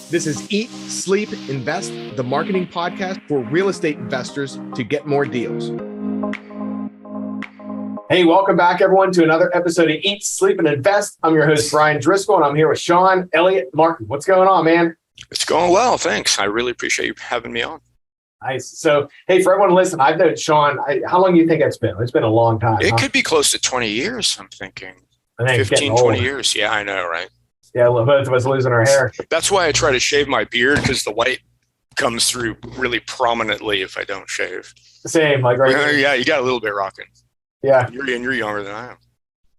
This is Eat, Sleep, Invest, the marketing podcast for real estate investors to get more deals. Hey, welcome back, everyone, to another episode of Eat, Sleep, and Invest. I'm your host, Bryan Driscoll, and I'm here with Sean Elliot Martin. What's going on, man? It's going well, thanks. I really appreciate you having me on. Nice. So, hey, for everyone listening, I've known Sean. How long do you think it's been? It's been a long time. It could be close to 20 years, I'm thinking. I think 15, 20 years. Yeah, I know, right? Yeah, both of us losing our hair. That's why I try to shave my beard, because the white comes through really prominently if I don't shave. Same, like right here. Yeah, you got a little bit rocking. Yeah. You're younger than I am.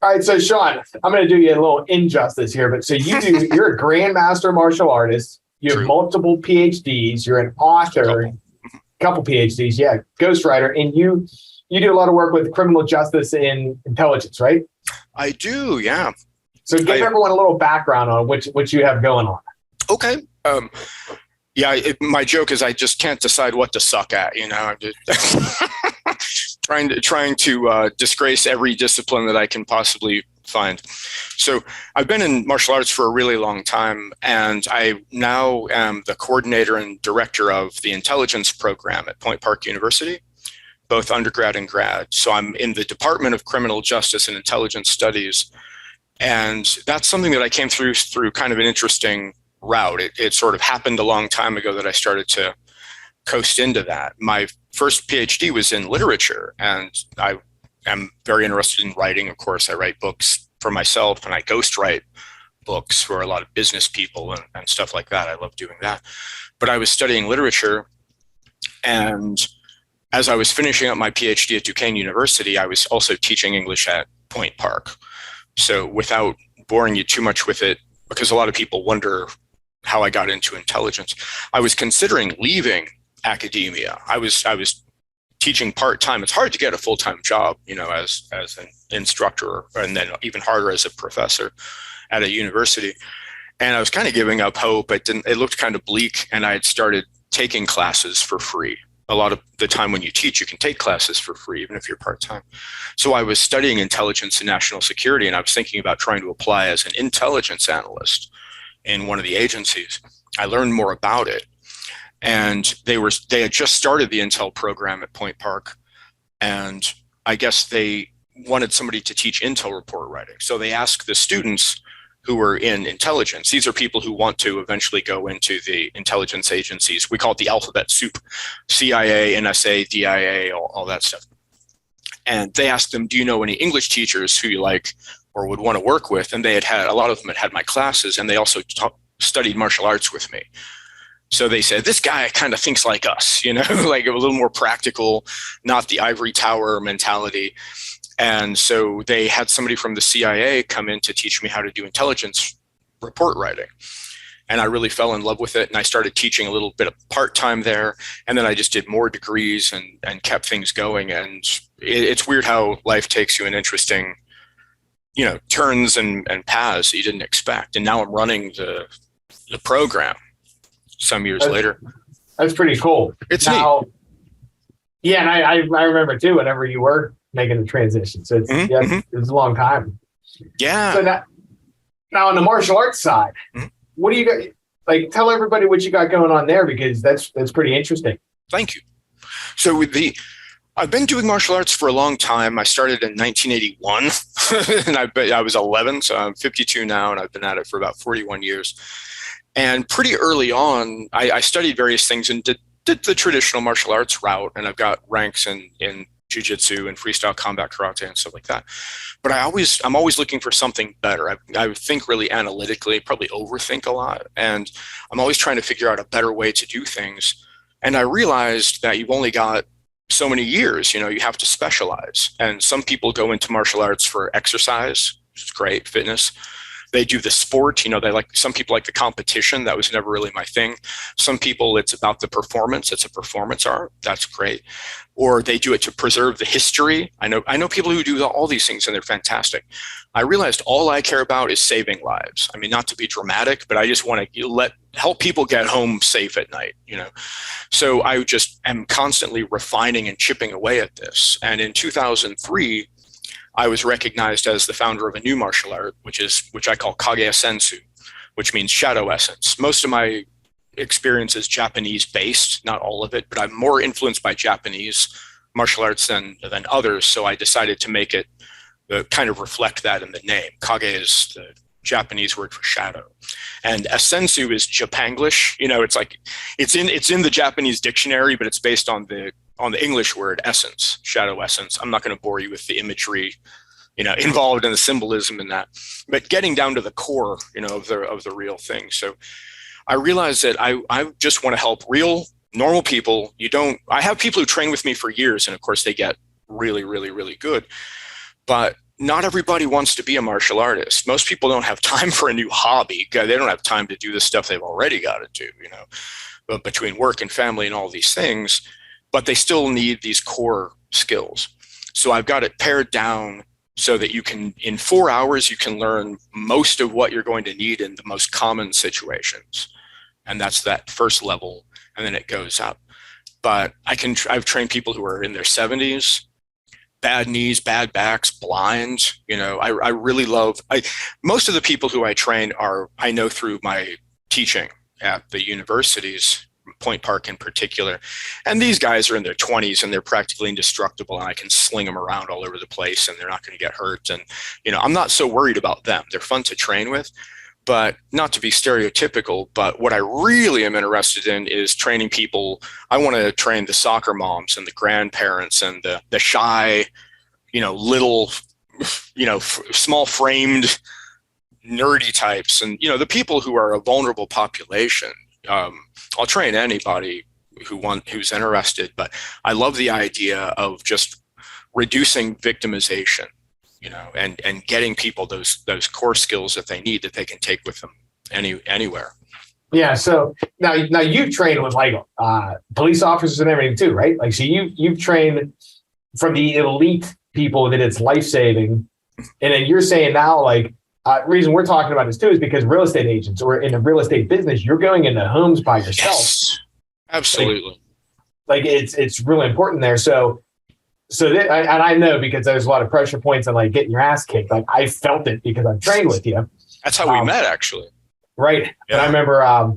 All right, so Sean, I'm going to do you a little injustice here, but so you're a Grandmaster martial artist. You have multiple PhDs. You're an author, couple PhDs, yeah, ghostwriter, and you do a lot of work with criminal justice and intelligence, right? I do, yeah. So give everyone a little background on what you have going on. Okay. My joke is I just can't decide what to suck at. You know, I'm just trying to disgrace every discipline that I can possibly find. So I've been in martial arts for a really long time, and I now am the coordinator and director of the intelligence program at Point Park University, both undergrad and grad. So I'm in the Department of Criminal Justice and Intelligence Studies. And that's something that I came through kind of an interesting route. It sort of happened a long time ago that I started to coast into that. My first PhD was in literature, and I am very interested in writing. Of course, I write books for myself, and I ghostwrite books for a lot of business people and stuff like that. I love doing that. But I was studying literature, and as I was finishing up my PhD at Duquesne University, I was also teaching English at Point Park. So without boring you too much with it, because a lot of people wonder how I got into intelligence, I was considering leaving academia. I was teaching part-time. It's hard to get a full-time job, you know, as an instructor, and then even harder as a professor at a university. And I was kind of giving up hope. It looked kind of bleak, and I had started taking classes for free. A lot of the time when you teach, you can take classes for free, even if you're part-time. So I was studying intelligence and national security, and I was thinking about trying to apply as an intelligence analyst in one of the agencies. I learned more about it. And they had just started the Intel program at Point Park. And I guess they wanted somebody to teach Intel report writing. So they asked the students who were in intelligence. These are people who want to eventually go into the intelligence agencies. We call it the alphabet soup: CIA, NSA, DIA, all that stuff. And they asked them, do you know any English teachers who you like or would want to work with? And they had a lot of them had my classes, and they also studied martial arts with me. So they said, this guy kind of thinks like us, you know, like a little more practical, not the ivory tower mentality. And so they had somebody from the CIA come in to teach me how to do intelligence report writing. And I really fell in love with it. And I started teaching a little bit of part-time there. And then I just did more degrees and kept things going. And it's weird how life takes you in interesting, you know, turns and paths that you didn't expect. And now I'm running the program some years later. That's pretty cool. It's neat. Yeah, and I remember too, whenever you were making the transition. So it was a long time. Yeah. So now on the martial arts side, what do you got? Like, tell everybody what you got going on there, because that's pretty interesting. Thank you. So I've been doing martial arts for a long time. I started in 1981, and I was 11, so I'm 52 now, and I've been at it for about 41 years. And pretty early on, I studied various things and did the traditional martial arts route, and I've got ranks in jiu-jitsu and freestyle combat karate and stuff like that. But I'm always looking for something better. I think really analytically, probably overthink a lot, and I'm always trying to figure out a better way to do things. And I realized that you've only got so many years, you know, you have to specialize. And some people go into martial arts for exercise, which is great, fitness. They do the sport, you know, some people like the competition. That was never really my thing. Some people, it's about the performance. It's a performance art. That's great. Or they do it to preserve the history. I know people who do all these things, and they're fantastic. I realized all I care about is saving lives. I mean, not to be dramatic, but I just want to help people get home safe at night, you know? So I just am constantly refining and chipping away at this. And in 2003, I was recognized as the founder of a new martial art, which I call Kage Sensu, which means shadow essence. Most of my experience is Japanese based, not all of it, but I'm more influenced by Japanese martial arts than others. So I decided to make it kind of reflect that in the name. Kage is the Japanese word for shadow, and Asensu is Japanglish. It's like it's in the Japanese dictionary, but it's based on the English word essence, shadow essence. I'm not going to bore you with the imagery, involved in the symbolism in that, but getting down to the core, of the real thing. So I realized that I just want to help real normal people. I have people who train with me for years, and of course they get really, really, really good, but not everybody wants to be a martial artist. Most people don't have time for a new hobby. They don't have time to do the stuff they've already got to do, but between work and family and all these things, but they still need these core skills. So I've got it pared down so that in 4 hours, you can learn most of what you're going to need in the most common situations. And that's that first level, and then it goes up. But I've trained people who are in their 70s, bad knees, bad backs, blind. I really love, most of the people who I train I know through my teaching at the universities, Point Park in particular. And these guys are in their 20s and they're practically indestructible, and I can sling them around all over the place and they're not going to get hurt. And, I'm not so worried about them. They're fun to train with, but not to be stereotypical. But what I really am interested in is training people. I want to train the soccer moms and the grandparents and the shy, little, small framed nerdy types. And, the people who are a vulnerable population. I'll train anybody who's interested, but I love the idea of just reducing victimization, and getting people those core skills that they need that they can take with them anywhere. Yeah. So now you train with like police officers and everything too, right? Like, so you've trained from the elite people that it's life-saving. And then you're saying now, like, reason we're talking about this too is because real estate agents or in the real estate business, you're going into homes by yourself. Yes, absolutely. Like it's really important there. So and I know because there's a lot of pressure points on like getting your ass kicked. Like I felt it because I've trained with you. That's how we met, actually. Right. Yeah. And I remember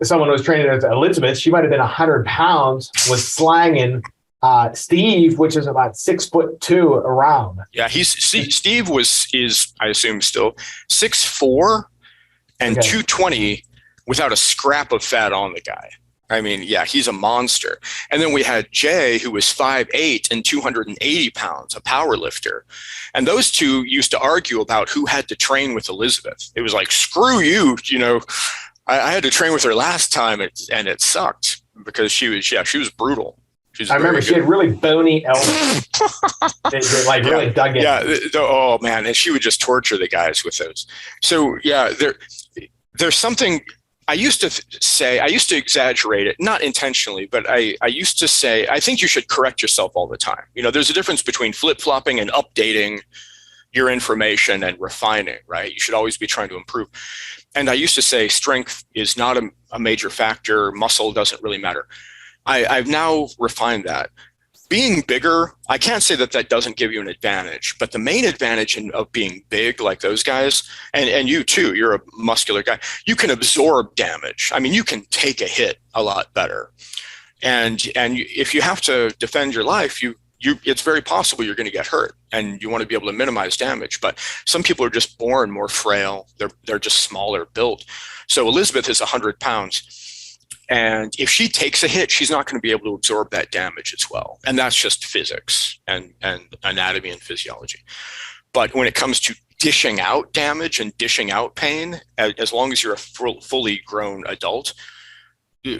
someone was training with Elizabeth. She might have been 100 pounds, was slanging Steve, which is about 6'2" around. Yeah, Steve is I assume still 6'4" and 220 without a scrap of fat on the guy. I mean, yeah, he's a monster. And then we had Jay, who was 5'8" and 280 pounds, a power lifter. And those two used to argue about who had to train with Elizabeth. It was like, screw you, I had to train with her last time, and it sucked because she was brutal. I remember she had really bony elbows. Really dug in. Yeah. Oh man, and she would just torture the guys with those. So yeah, there's something I used to exaggerate it, not intentionally, but I used to say, I think you should correct yourself all the time. There's a difference between flip-flopping and updating your information and refining, right? You should always be trying to improve. And I used to say strength is not a major factor. Muscle doesn't really matter. I've now refined that. Being bigger, I can't say that doesn't give you an advantage, but the main advantage of being big like those guys, and you too, you're a muscular guy, you can absorb damage. I mean, you can take a hit a lot better. And if you have to defend your life, it's very possible you're going to get hurt, and you want to be able to minimize damage. But some people are just born more frail. They're just smaller built. So Elizabeth is 100 pounds. And if she takes a hit, she's not going to be able to absorb that damage as well. And that's just physics and anatomy and physiology. But when it comes to dishing out damage and dishing out pain, as long as you're a fully grown adult,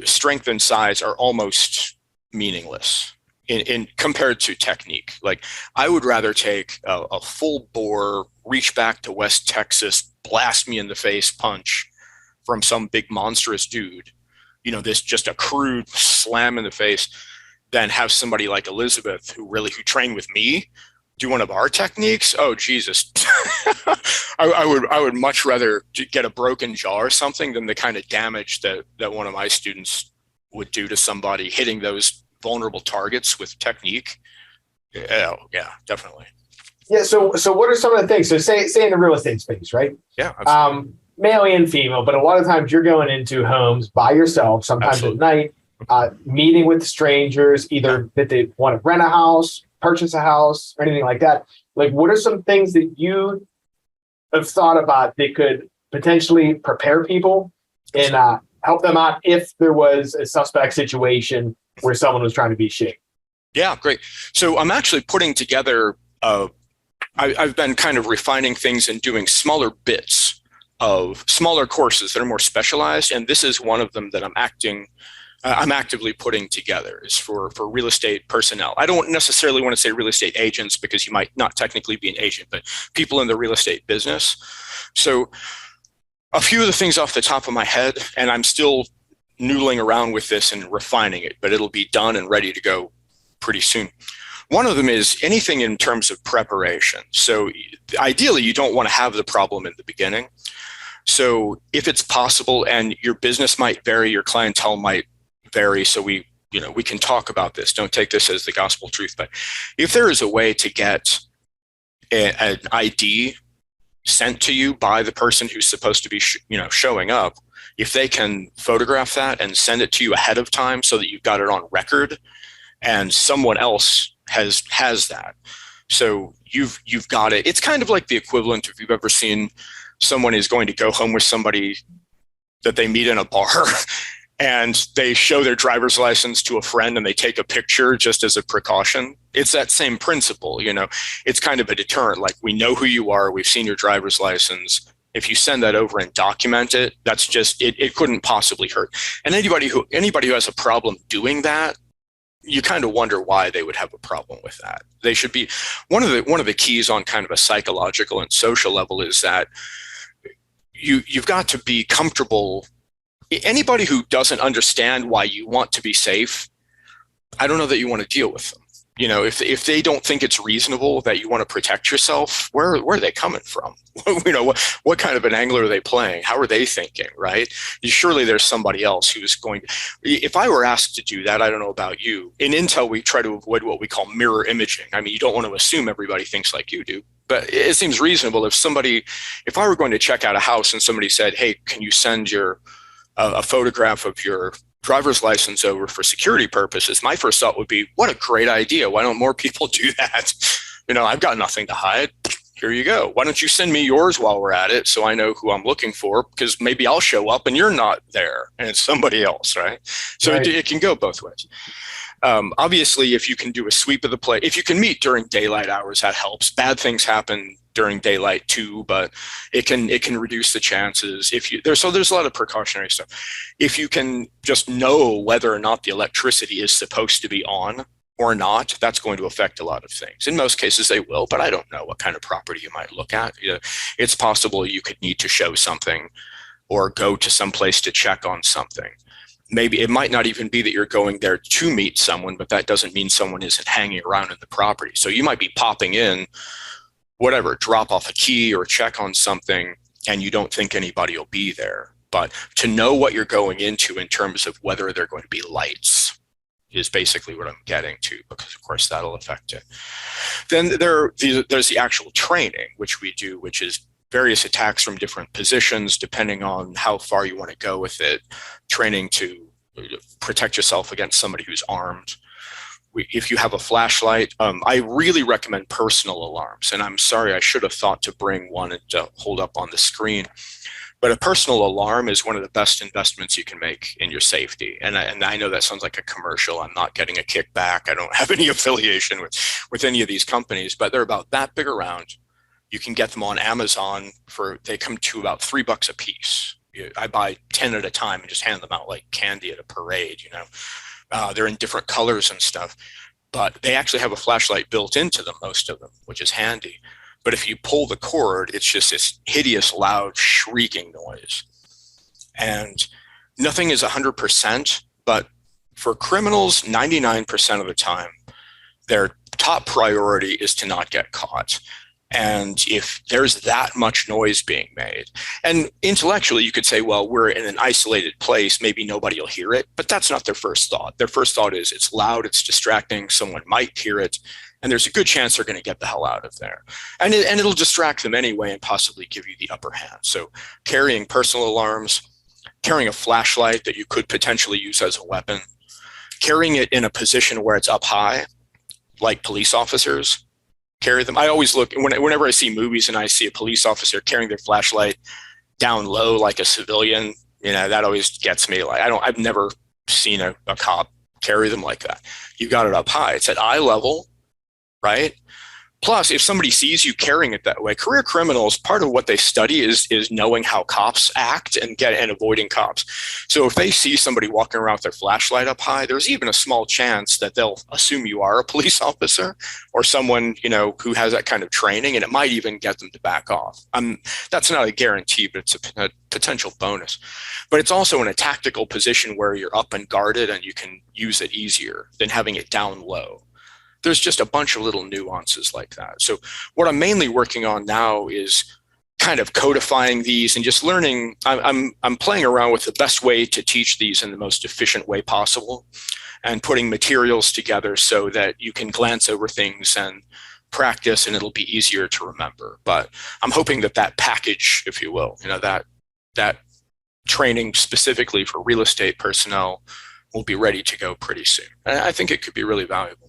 strength and size are almost meaningless in compared to technique. Like, I would rather take a full bore, reach back to West Texas, blast me in the face punch from some big monstrous dude, this just a crude slam in the face, than have somebody like Elizabeth who trained with me do one of our techniques. Oh, Jesus. I would much rather get a broken jaw or something than the kind of damage that one of my students would do to somebody hitting those vulnerable targets with technique. Yeah, definitely. Yeah. So what are some of the things? So say in the real estate space, right? Yeah. Absolutely. male and female, but a lot of times you're going into homes by yourself, sometimes Absolutely. at night, meeting with strangers, either that they want to rent a house, purchase a house, or anything like that. Like, what are some things that you have thought about that could potentially prepare people and help them out if there was a suspect situation where someone was trying to be shady? Yeah, great. So I'm actually putting together, I've been kind of refining things and doing smaller bits of smaller courses that are more specialized. And this is one of them that I'm actively putting together, is for real estate personnel. I don't necessarily want to say real estate agents, because you might not technically be an agent, but people in the real estate business. So a few of the things off the top of my head, and I'm still noodling around with this and refining it, but it'll be done and ready to go pretty soon. One of them is anything in terms of preparation. So ideally, you don't want to have the problem in the beginning. So if it's possible, and your business might vary, your clientele might vary, so we can talk about this. Don't take this as the gospel truth, but if there is a way to get an ID sent to you by the person who's supposed to be showing up, if they can photograph that and send it to you ahead of time so that you've got it on record and someone else has that, so you've got it. It's kind of like the equivalent, if you've ever seen someone is going to go home with somebody that they meet in a bar and they show their driver's license to a friend and they take a picture just as a precaution. It's that same principle. It's kind of a deterrent. Like, we know who you are, we've seen your driver's license. If you send that over and document it, that's just it couldn't possibly hurt. And anybody who has a problem doing that, you kind of wonder why they would have a problem with that. They should be one of the keys on kind of a psychological and social level is that you've got to be comfortable. Anybody who doesn't understand why you want to be safe, I don't know that you want to deal with them. If they don't think it's reasonable that you want to protect yourself, where are they coming from? What kind of an angle are they playing? How are they thinking, right? Surely there's somebody else who's going to. If I were asked to do that, I don't know about you. In Intel, we try to avoid what we call mirror imaging. I mean, you don't want to assume everybody thinks like you do, but it seems reasonable if I were going to check out a house and somebody said, "Hey, can you send a photograph of your driver's license over for security purposes," my first thought would be, what a great idea. Why don't more people do that? I've got nothing to hide. Here you go. Why don't you send me yours while we're at it, so I know who I'm looking for, because maybe I'll show up and you're not there and it's somebody else, right? So right. It can go both ways. Obviously, if you can do a sweep of the place, if you can meet during daylight hours, that helps. Bad things happen during daylight too, but it can reduce the chances. There's a lot of precautionary stuff. If you can just know whether or not the electricity is supposed to be on or not, that's going to affect a lot of things. In most cases they will, but I don't know what kind of property you might look at. It's possible you could need to show something or go to some place to check on something. Maybe it might not even be that you're going there to meet someone, but that doesn't mean someone isn't hanging around in the property. So you might be popping in, whatever, drop off a key or check on something, and you don't think anybody will be there. But to know what you're going into in terms of whether there are going to be lights is basically what I'm getting to, because of course that'll affect it. Then there's the actual training, which we do, which is various attacks from different positions, depending on how far you want to go with it. Training to protect yourself against somebody who's armed. If you have a flashlight, I really recommend personal alarms. And I'm sorry, I should have thought to bring one and to hold up on the screen. But a personal alarm is one of the best investments you can make in your safety. And I know that sounds like a commercial. I'm not getting a kickback. I don't have any affiliation with any of these companies, but they're about that big around. You can get them on Amazon they come to about $3 a piece. I buy 10 at a time and just hand them out like candy at a parade, They're in different colors and stuff, but they actually have a flashlight built into them, most of them, which is handy. But if you pull the cord, it's just this hideous, loud, shrieking noise. And nothing is 100%, but for criminals, 99% of the time, their top priority is to not get caught. And if there's that much noise being made, and intellectually you could say, well, we're in an isolated place, maybe nobody will hear it, but that's not their first thought. Their first thought is it's loud, it's distracting, someone might hear it, and there's a good chance they're going to get the hell out of there. And it'll distract them anyway and possibly give you the upper hand. So carrying personal alarms, carrying a flashlight that you could potentially use as a weapon, carrying it in a position where it's up high, like police officers carry them. I always look, whenever I see movies and I see a police officer carrying their flashlight down low like a civilian, that always gets me. Like, I've never seen a cop carry them like that. You got it up high. It's at eye level, right? Plus, if somebody sees you carrying it that way, career criminals, part of what they study is knowing how cops act and avoiding cops. So if they see somebody walking around with their flashlight up high, there's even a small chance that they'll assume you are a police officer or someone, who has that kind of training, and it might even get them to back off. That's not a guarantee, but it's a potential bonus. But it's also in a tactical position where you're up and guarded and you can use it easier than having it down low. There's just a bunch of little nuances like that. So what I'm mainly working on now is kind of codifying these and just learning. I'm playing around with the best way to teach these in the most efficient way possible, and putting materials together so that you can glance over things and practice, and it'll be easier to remember. But I'm hoping that package, if you will, that training specifically for real estate personnel will be ready to go pretty soon. And I think it could be really valuable.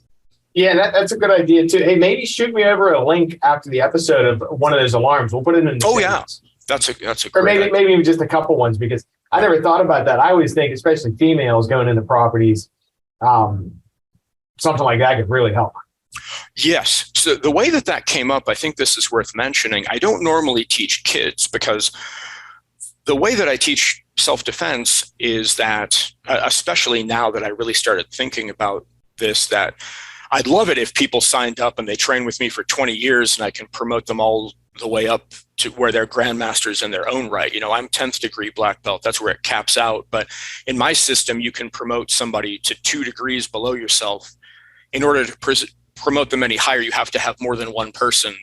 Yeah, that's a good idea too. Hey, maybe shoot me over a link after the episode of one of those alarms. We'll put it in the yeah, that's a great or maybe idea. Maybe even just a couple ones, because I never thought about that. I always think, especially females going into properties, something like that could really help. Yes. So the way that came up, I think this is worth mentioning. I don't normally teach kids, because the way that I teach self-defense is that, especially now that I really started thinking about this, that I'd love it if people signed up and they train with me for 20 years and I can promote them all the way up to where they're grandmasters in their own right. I'm 10th degree black belt. That's where it caps out. But in my system, you can promote somebody to 2 degrees below yourself. In order to promote them any higher, you have to have more than one person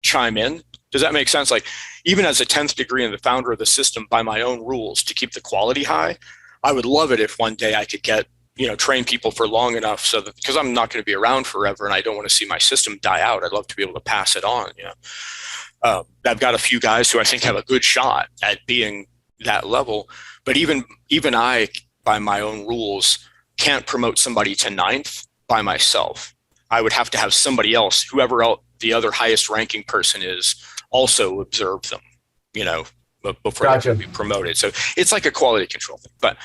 chime in. Does that make sense? Like, even as a 10th degree and the founder of the system, by my own rules to keep the quality high, I would love it if one day I could get train people for long enough so that, because I'm not going to be around forever and I don't want to see my system die out. I'd love to be able to pass it on. I've got a few guys who I think have a good shot at being that level, but even I, by my own rules, can't promote somebody to 9th by myself. I would have to have somebody else, whoever else the other highest ranking person is, also observe them, before Gotcha. they can be promoted. So it's like a quality control thing. But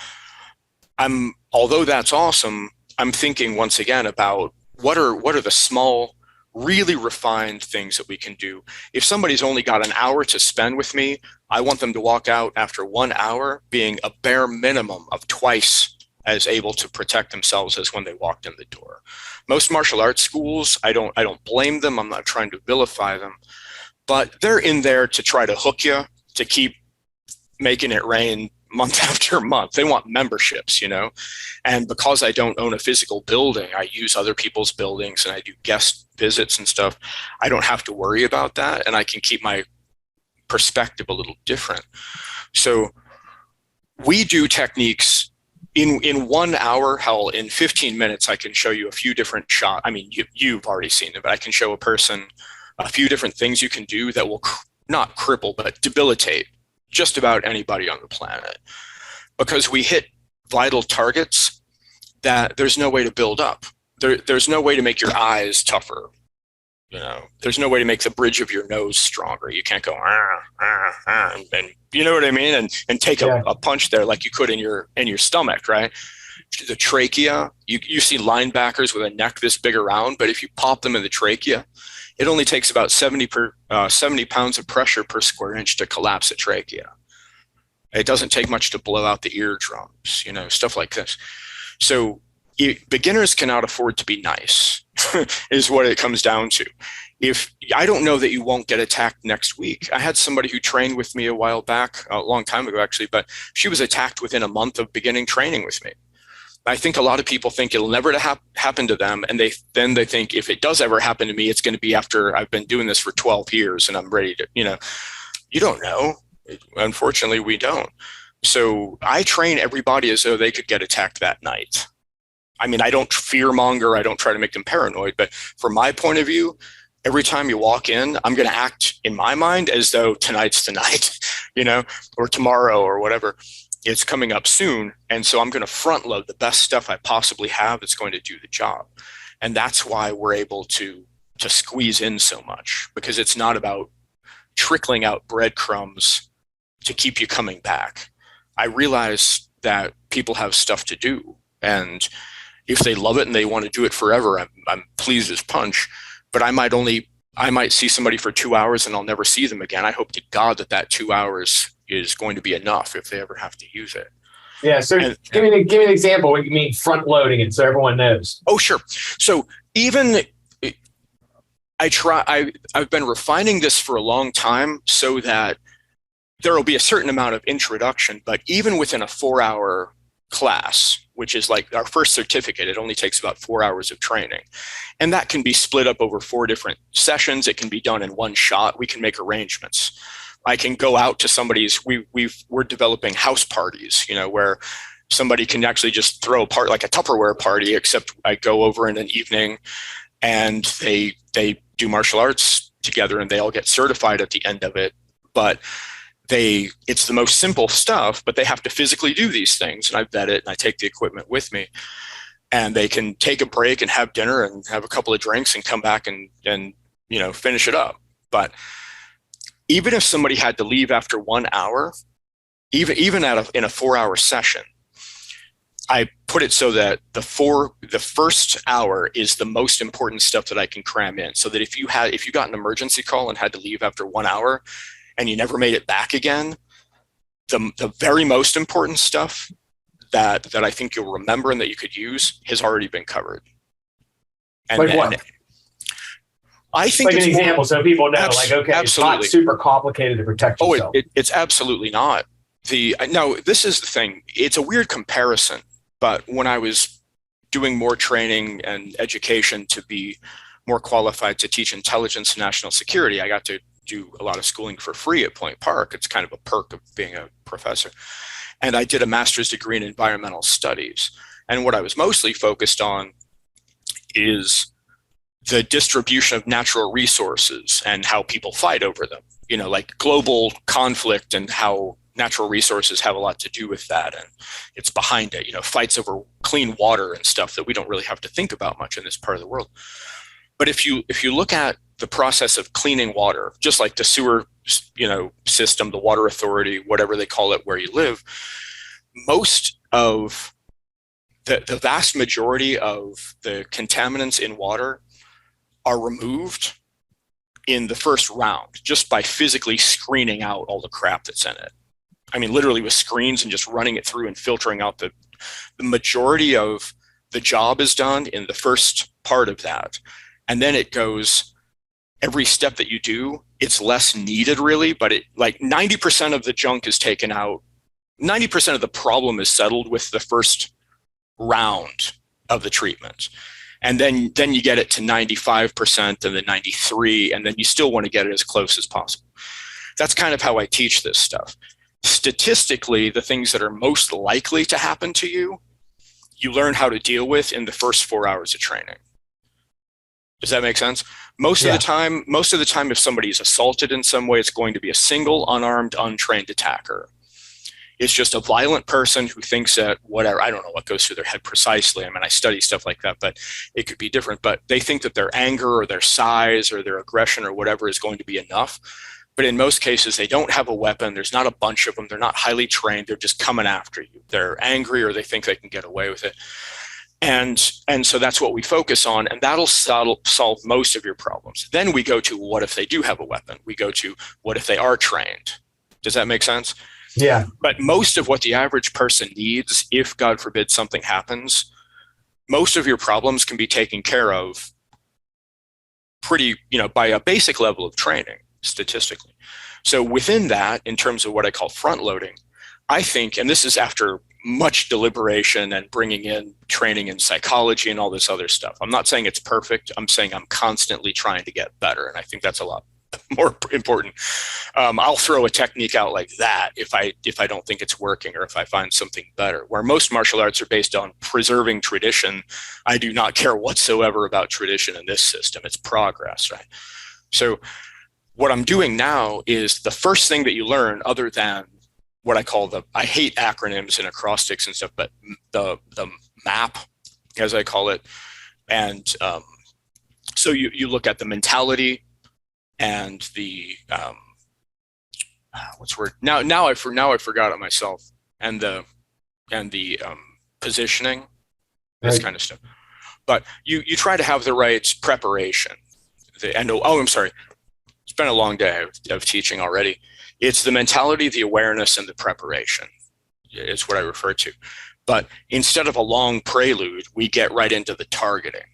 although that's awesome, I'm thinking once again about what are the small, really refined things that we can do. If somebody's only got an hour to spend with me, I want them to walk out after 1 hour being a bare minimum of twice as able to protect themselves as when they walked in the door. Most martial arts schools, I don't blame them. I'm not trying to vilify them, but they're in there to try to hook you, to keep making it rain month after month. They want memberships, and because I don't own a physical building, I use other people's buildings and I do guest visits and stuff. I don't have to worry about that, and I can keep my perspective a little different. So we do techniques in 1 hour. Hell, in 15 minutes, I can show you a few different shots. I mean, you've already seen it, but I can show a person a few different things you can do that will not cripple, but debilitate just about anybody on the planet, because we hit vital targets that there's no way to build up. There's no way to make your eyes tougher. There's no way to make the bridge of your nose stronger. You can't go, and you know what I mean? And take a punch there like you could in your stomach, right? The trachea, you see linebackers with a neck this big around, but if you pop them in the trachea, it only takes about 70 pounds of pressure per square inch to collapse a trachea. It doesn't take much to blow out the eardrums, stuff like this. So beginners cannot afford to be nice is what it comes down to. If I don't know that you won't get attacked next week. I had somebody who trained with me a while back, a long time ago actually, but she was attacked within a month of beginning training with me. I think a lot of people think it'll never happen to them, and they think if it does ever happen to me, it's going to be after I've been doing this for 12 years and I'm ready to, you don't know. Unfortunately, we don't. So I train everybody as though they could get attacked that night. I mean, I don't fear monger. I don't try to make them paranoid. But from my point of view, every time you walk in, I'm going to act in my mind as though tonight's the night, or tomorrow or whatever. It's coming up soon. And so I'm going to front load the best stuff I possibly have that's going to do the job. And that's why we're able to squeeze in so much, because it's not about trickling out breadcrumbs to keep you coming back. I realize that people have stuff to do, and if they love it and they want to do it forever, I'm pleased as punch. But I might see somebody for 2 hours and I'll never see them again. I hope to God that 2 hours is going to be enough if they ever have to use it. Yeah. So give me an example. What you mean front loading it so everyone knows? Oh, sure. So even I've been refining this for a long time so that there will be a certain amount of introduction, but even within a 4-hour class, which is like our first certificate, it only takes about 4 hours of training. And that can be split up over 4 different sessions. It can be done in one shot. We can make arrangements. I can go out to somebody's, we're developing house parties, where somebody can actually just throw a part like a Tupperware party, except I go over in an evening and they do martial arts together and they all get certified at the end of it. But it's the most simple stuff, but they have to physically do these things. And I vet it and I take the equipment with me, and they can take a break and have dinner and have a couple of drinks and come back and finish it up. But even if somebody had to leave after 1 hour, even in a 4-hour session, I put it so that the first hour is the most important stuff that I can cram in, so that if you got an emergency call and had to leave after 1 hour and you never made it back again, the very most important stuff that I think you'll remember and that you could use has already been covered. And like what? I think like an example so people know, okay, absolutely. It's not super complicated to protect yourself. It's absolutely not. No, this is the thing. It's a weird comparison, but when I was doing more training and education to be more qualified to teach intelligence and national security, I got to do a lot of schooling for free at Point Park. It's kind of a perk of being a professor. And I did a master's degree in environmental studies. And what I was mostly focused on is the distribution of natural resources and how people fight over them, like global conflict and how natural resources have a lot to do with that. And it's behind it, fights over clean water and stuff that we don't really have to think about much in this part of the world. But if you look at the process of cleaning water, just like the sewer, system, the water authority, whatever they call it where you live, most of the vast majority of the contaminants in water are removed in the first round just by physically screening out all the crap that's in it. I mean, literally with screens and just running it through and filtering out the majority of the job is done in the first part of that. And then it goes, every step that you do, it's less needed really, but it like 90% of the junk is taken out. 90% of the problem is settled with the first round of the treatment. And then you get it to 95% and then 93%, and then you still want to get it as close as possible. That's kind of how I teach this stuff. Statistically, the things that are most likely to happen to you, you learn how to deal with in the first 4 hours of training. Does that make sense? Most of the time, if somebody's assaulted in some way, it's going to be a single, unarmed, untrained attacker. It's just a violent person who thinks that whatever, I don't know what goes through their head precisely. I mean, I study stuff like that, but it could be different. But they think that their anger or their size or their aggression or whatever is going to be enough. But in most cases, they don't have a weapon. There's not a bunch of them. They're not highly trained. They're just coming after you. They're angry or they think they can get away with it. And so that's what we focus on, and that'll solve most of your problems. Then we go to what if they do have a weapon? We go to what if they are trained? Does that make sense? Yeah. But most of what the average person needs, if God forbid something happens, most of your problems can be taken care of pretty, by a basic level of training statistically. So within that, in terms of what I call front loading, I think, and this is after much deliberation and bringing in training in psychology and all this other stuff. I'm not saying it's perfect. I'm saying I'm constantly trying to get better. And I think that's a lot more important. I'll throw a technique out like that if I don't think it's working or if I find something better. Where most martial arts are based on preserving tradition, I do not care whatsoever about tradition in this system. It's progress, right? So what I'm doing now is the first thing that you learn, other than what I call I hate acronyms and acrostics and stuff, but the MAP, as I call it. And so you look at the mentality and the what's the word? Now I forgot it myself. And the positioning, this kind of stuff. But you try to have the right preparation. I'm sorry. It's been a long day of teaching already. It's the mentality, the awareness, and the preparation. It's what I refer to. But instead of a long prelude, we get right into the targeting.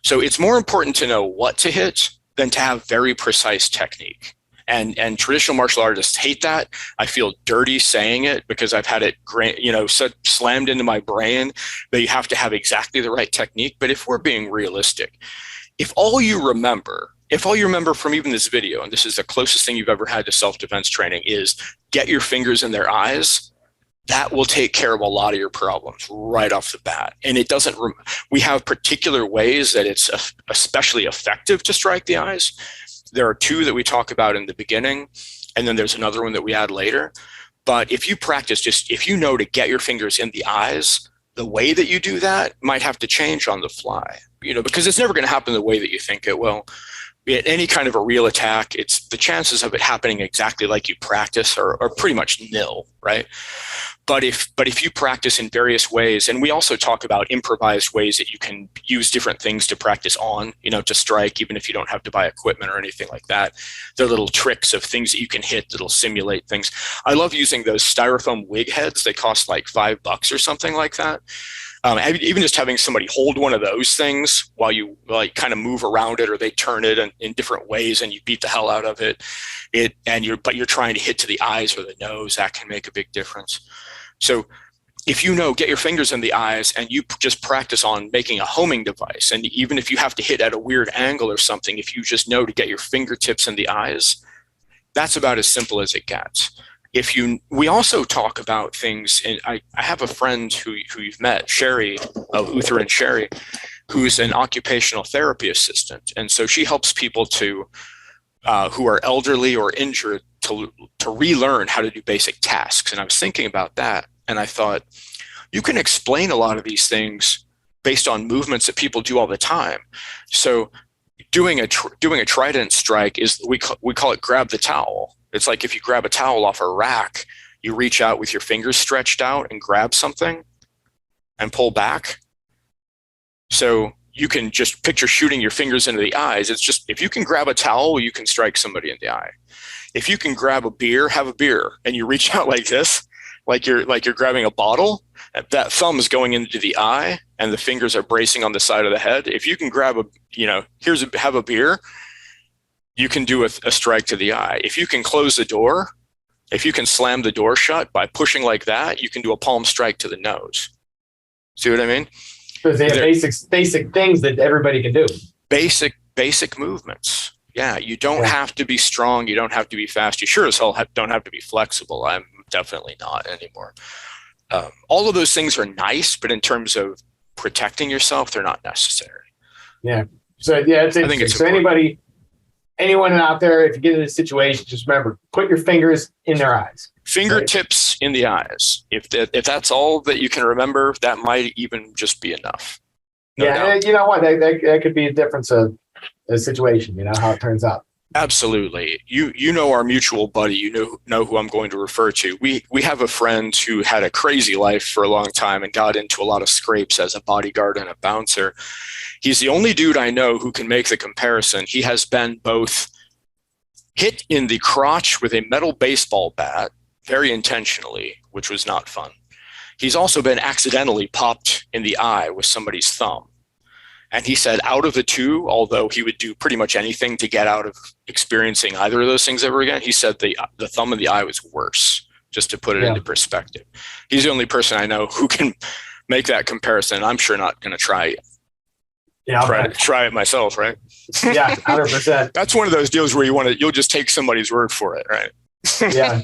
So it's more important to know what to hit than to have very precise technique. And traditional martial artists hate that. I feel dirty saying it because I've had it, slammed into my brain that you have to have exactly the right technique. But if we're being realistic, if all you remember from even this video, and this is the closest thing you've ever had to self-defense training, is get your fingers in their eyes, that will take care of a lot of your problems right off the bat. And it doesn't, we have particular ways that it's especially effective to strike the eyes. There are two that we talk about in the beginning, and then there's another one that we add later. But if you practice, if you know to get your fingers in the eyes, the way that you do that might have to change on the fly, because it's never going to happen the way that you think it will. Any kind of a real attack, the chances of it happening exactly like you practice are pretty much nil, right? But if you practice in various ways, and we also talk about improvised ways that you can use different things to practice on, to strike, even if you don't have to buy equipment or anything like that. They're little tricks of things that you can hit that'll simulate things. I love using those styrofoam wig heads. They cost like $5 or something like that. Even just having somebody hold one of those things while you kind of move around it, or they turn it in different ways and you beat the hell out of it. But you're trying to hit to the eyes or the nose, that can make a big difference. So if get your fingers in the eyes and you just practice on making a homing device, and even if you have to hit at a weird angle or something, if you just know to get your fingertips in the eyes, that's about as simple as it gets. We also talk about things, and I have a friend who you've met, Sherry of Uther and Sherry, who's an occupational therapy assistant. And so she helps people who are elderly or injured to relearn how to do basic tasks. And I was thinking about that, and I thought, you can explain a lot of these things based on movements that people do all the time. So doing a trident strike we call it grab the towel. It's like if you grab a towel off a rack, you reach out with your fingers stretched out and grab something and pull back. So you can just picture shooting your fingers into the eyes. It's just, if you can grab a towel, you can strike somebody in the eye. If you can grab a beer, have a beer, and you reach out like this, like you're grabbing a bottle, that thumb is going into the eye and the fingers are bracing on the side of the head. If you can grab have a beer, you can do a strike to the eye. If you can close the door, if you can slam the door shut by pushing like that, you can do a palm strike to the nose. See what I mean? Because they have basic things that everybody can do. Basic movements. Yeah, you don't have to be strong. You don't have to be fast. You sure as hell don't have to be flexible. I'm definitely not anymore. All of those things are nice, but in terms of protecting yourself, they're not necessary. Yeah. So yeah, I think it's so important. Anyone out there, if you get in a situation, just remember, put your fingers in their eyes. Fingertips in the eyes. If that's all that you can remember, that might even just be enough. No doubt. You know what? That could be a difference of a situation, how it turns out. Absolutely. You know our mutual buddy, you know who I'm going to refer to. We have a friend who had a crazy life for a long time and got into a lot of scrapes as a bodyguard and a bouncer. He's the only dude I know who can make the comparison. He has been both hit in the crotch with a metal baseball bat, very intentionally, which was not fun. He's also been accidentally popped in the eye with somebody's thumb. And he said out of the two, although he would do pretty much anything to get out of experiencing either of those things ever again, he said the thumb in the eye was worse, just to put it into perspective. He's the only person I know who can make that comparison. I'm sure not going to try it. Yeah, try it myself, right? Yeah, 100%. That's one of those deals where you'll just take somebody's word for it, right? Yeah.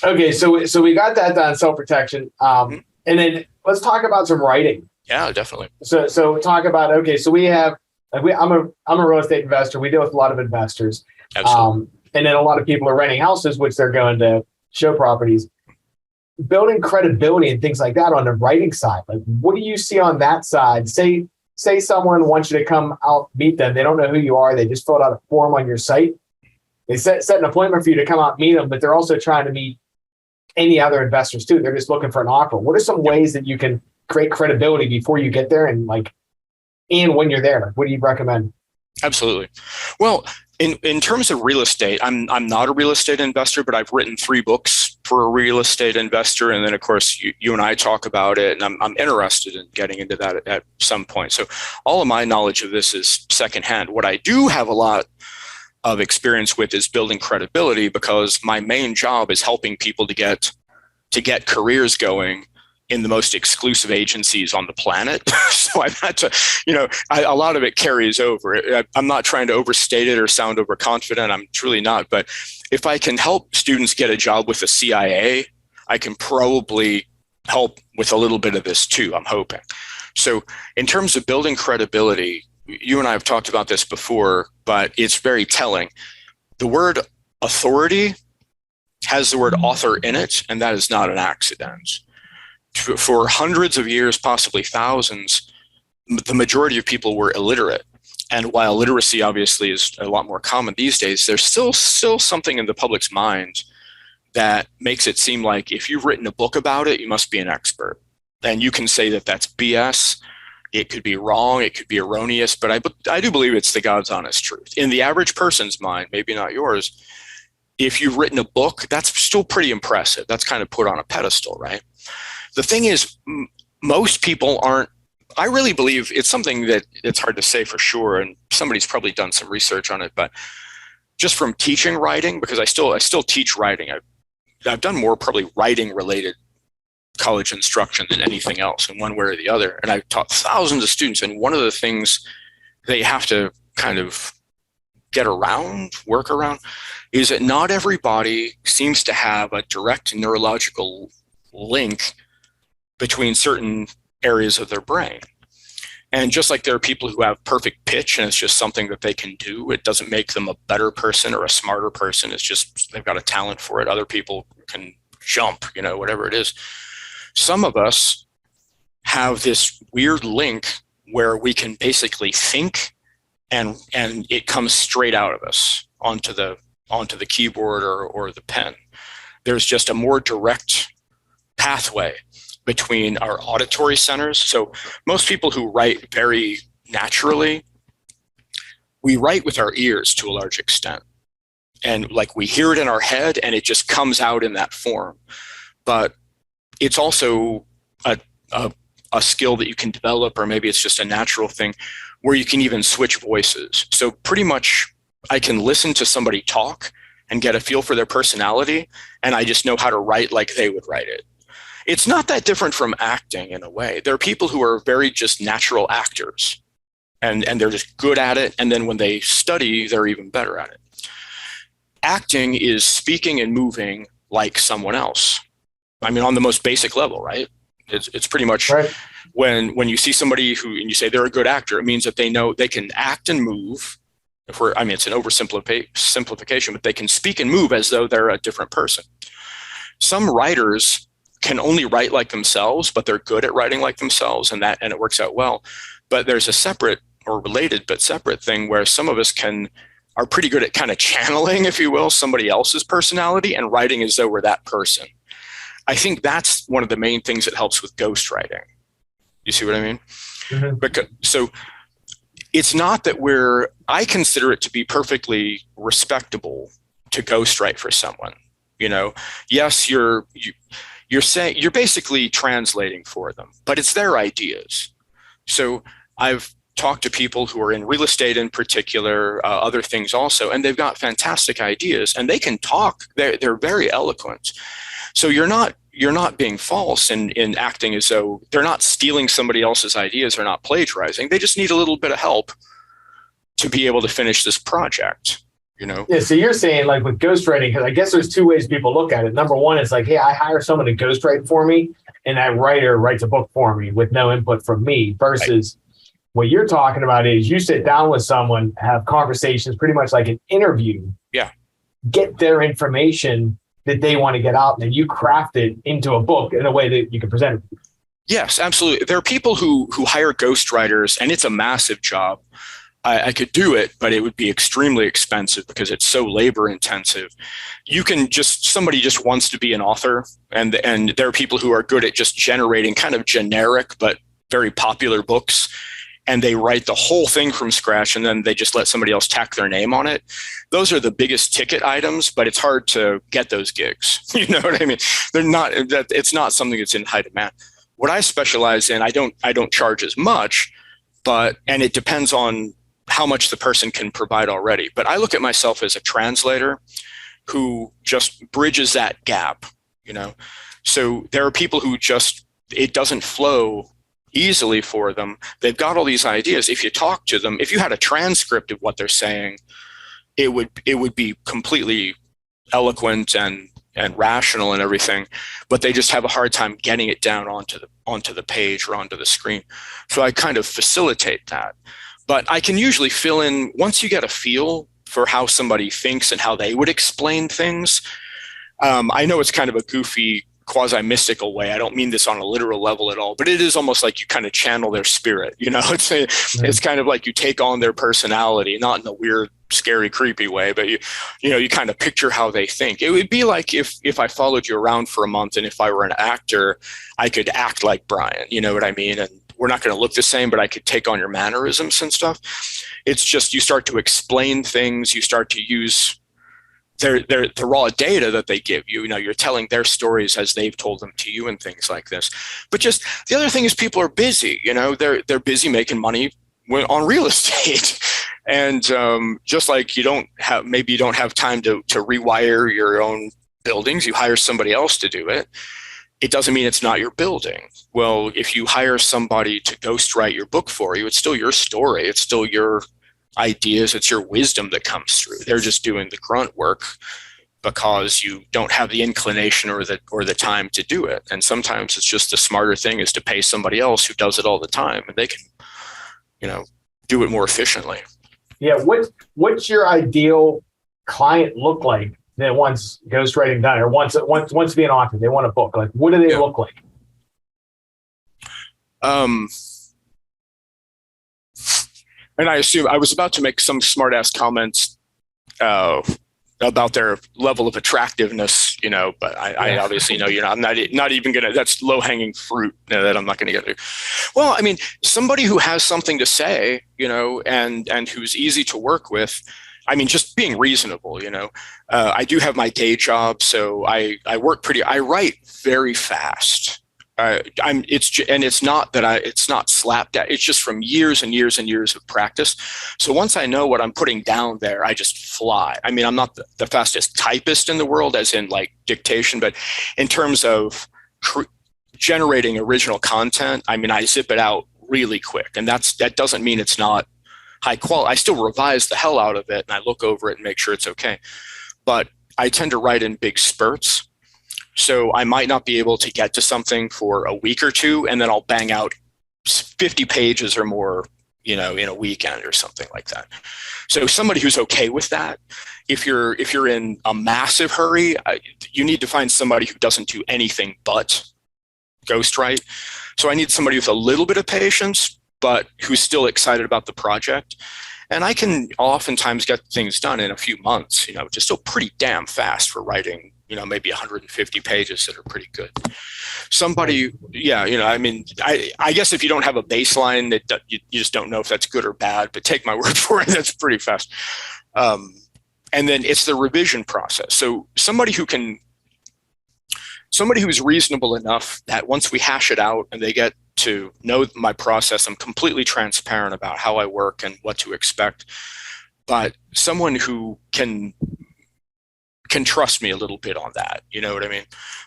Okay, so we got that done, self-protection. And then let's talk about some writing. Yeah, definitely. So talk about, okay, so I'm a real estate investor. We deal with a lot of investors. Absolutely. And then a lot of people are renting houses, which they're going to show properties. Building credibility and things like that on the writing side. Like, what do you see on that side? Say someone wants you to come out, meet them. They don't know who you are. They just filled out a form on your site. They set an appointment for you to come out and meet them, but they're also trying to meet any other investors too. They're just looking for an offer. What are some ways that you can create credibility before you get there and when you're there? What do you recommend? Absolutely. Well, in terms of real estate, I'm not a real estate investor, but I've written 3 books for a real estate investor. And then, of course, you and I talk about it, and I'm interested in getting into that at some point. So all of my knowledge of this is secondhand. What I do have a lot of experience with is building credibility, because my main job is helping people to get careers going in the most exclusive agencies on the planet. So I've had to, a lot of it carries over. I'm not trying to overstate it or sound overconfident. I'm truly not. But if I can help students get a job with the CIA, I can probably help with a little bit of this too, I'm hoping. So in terms of building credibility, you and I have talked about this before, but it's very telling. The word authority has the word author in it, and that is not an accident. For hundreds of years, possibly thousands, the majority of people were illiterate. And while literacy obviously is a lot more common these days, there's still something in the public's mind that makes it seem like if you've written a book about it, you must be an expert. And you can say that that's BS. It could be wrong. It could be erroneous. But I do believe it's the God's honest truth. In the average person's mind, maybe not yours, if you've written a book, that's still pretty impressive. That's kind of put on a pedestal, right? The thing is, most people aren't. I really believe it's something that it's hard to say for sure, and somebody's probably done some research on it, but just from teaching writing, because I still teach writing. I've done more probably writing related college instruction than anything else in one way or the other. And I've taught thousands of students. And one of the things they have to kind of work around, is that not everybody seems to have a direct neurological link between certain areas of their brain. And just like there are people who have perfect pitch and it's just something that they can do, it doesn't make them a better person or a smarter person. It's just they've got a talent for it. Other people can jump, whatever it is. Some of us have this weird link where we can basically think and it comes straight out of us onto the keyboard or the pen. There's just a more direct pathway between our auditory centers. So most people who write very naturally, we write with our ears to a large extent. And we hear it in our head and it just comes out in that form. But it's also a skill that you can develop, or maybe it's just a natural thing where you can even switch voices. So pretty much I can listen to somebody talk and get a feel for their personality, and I just know how to write like they would write it. It's not that different from acting in a way. There are people who are very just natural actors and they're just good at it. And then when they study, they're even better at it. Acting is speaking and moving like someone else. I mean, on the most basic level, right? It's pretty much right. When you see somebody and you say they're a good actor, it means that they know they can act and move. It's an oversimplification, but they can speak and move as though they're a different person. Some writers can only write like themselves, but they're good at writing like themselves, and it works out well. But there's a separate or related but separate thing where some of us are pretty good at kind of channeling, if you will, somebody else's personality and writing as though we're that person. I think that's one of the main things that helps with ghostwriting. You see what I mean? Mm-hmm. So it's not that I consider it to be perfectly respectable to ghostwrite for someone. Yes, you're basically translating for them, but it's their ideas. So I've talked to people who are in real estate in particular, other things also, and they've got fantastic ideas and they can talk. They're very eloquent. So you're not you're not being false in acting as though they're not stealing somebody else's ideas, they're not plagiarizing. They just need a little bit of help to be able to finish this project, you know? Yeah, so you're saying like with ghostwriting, because I guess there's two ways people look at it. Number one is like, hey, I hire someone to ghostwrite for me, and that writer writes a book for me with no input from me, versus what you're talking about is you sit down with someone, have conversations, pretty much like an interview. Yeah. Get their information that they want to get out, and then you craft it into a book in a way that you can present it. Yes, absolutely. There are people who hire ghostwriters, and it's a massive job. I could do it, but it would be extremely expensive because it's so labor intensive. Somebody just wants to be an author, and there are people who are good at just generating kind of generic but very popular books, and they write the whole thing from scratch, and then they just let somebody else tack their name on it. Those are the biggest ticket items, but it's hard to get those gigs. You know what I mean? It's not something that's in high demand. What I specialize in, I don't charge as much, and it depends on how much the person can provide already. But I look at myself as a translator who just bridges that gap, you know? So there are people who it doesn't flow easily for them. They've got all these ideas. If you talk to them, if you had a transcript of what they're saying, it would be completely eloquent and rational and everything, but they just have a hard time getting it down onto the page or onto the screen. So I kind of facilitate that. But I can usually fill in, once you get a feel for how somebody thinks and how they would explain things. I know it's kind of a goofy, quasi-mystical way. I don't mean this on a literal level at all, but it is almost like you kind of channel their spirit. You know, it's kind of like you take on their personality, not in a weird, scary, creepy way, but you kind of picture how they think. It would be like if I followed you around for a month, and if I were an actor, I could act like Bryan. You know what I mean? And we're not going to look the same, but I could take on your mannerisms and stuff. It's just you start to explain things. You start to use the raw data that they give you. You know, you're telling their stories as they've told them to you and things like this. But just the other thing is people are busy. You know, they're busy making money on real estate. And just like you don't have time to rewire your own buildings, you hire somebody else to do it. It doesn't mean it's not your building. Well, if you hire somebody to ghostwrite your book for you, it's still your story. It's still your ideas. It's your wisdom that comes through. They're just doing the grunt work because you don't have the inclination or the time to do it. And sometimes it's just the smarter thing is to pay somebody else who does it all the time, and they can, do it more efficiently. Yeah. What's your ideal client look like that wants ghostwriting done, or wants to be an author? They want a book. Like, what do they look like? And I assume I was about to make some smart ass comments about their level of attractiveness, but I obviously know I'm not even gonna. That's low hanging fruit that I'm not gonna get to. Well, I mean, somebody who has something to say, and who's easy to work with. I mean, just being reasonable, I do have my day job, so I write very fast. It's not slapped at. It's just from years and years and years of practice. So once I know what I'm putting down there, I just fly. I mean, I'm not the fastest typist in the world, as in like dictation, but in terms of generating original content, I mean, I zip it out really quick, and that doesn't mean it's not high quality. I still revise the hell out of it, and I look over it and make sure it's okay. But I tend to write in big spurts. So I might not be able to get to something for a week or two, and then I'll bang out 50 pages or more, in a weekend or something like that. So somebody who's okay with that, if you're in a massive hurry, you need to find somebody who doesn't do anything but ghostwrite. So I need somebody with a little bit of patience, but who's still excited about the project. And I can oftentimes get things done in a few months, which is still pretty damn fast for writing, maybe 150 pages that are pretty good. Somebody, I mean, I guess if you don't have a baseline, that you just don't know if that's good or bad, but take my word for it, that's pretty fast. And then it's the revision process. So somebody who's reasonable enough that once we hash it out and they get to know my process, I'm completely transparent about how I work and what to expect. But someone who can trust me a little bit on that, you know what I mean?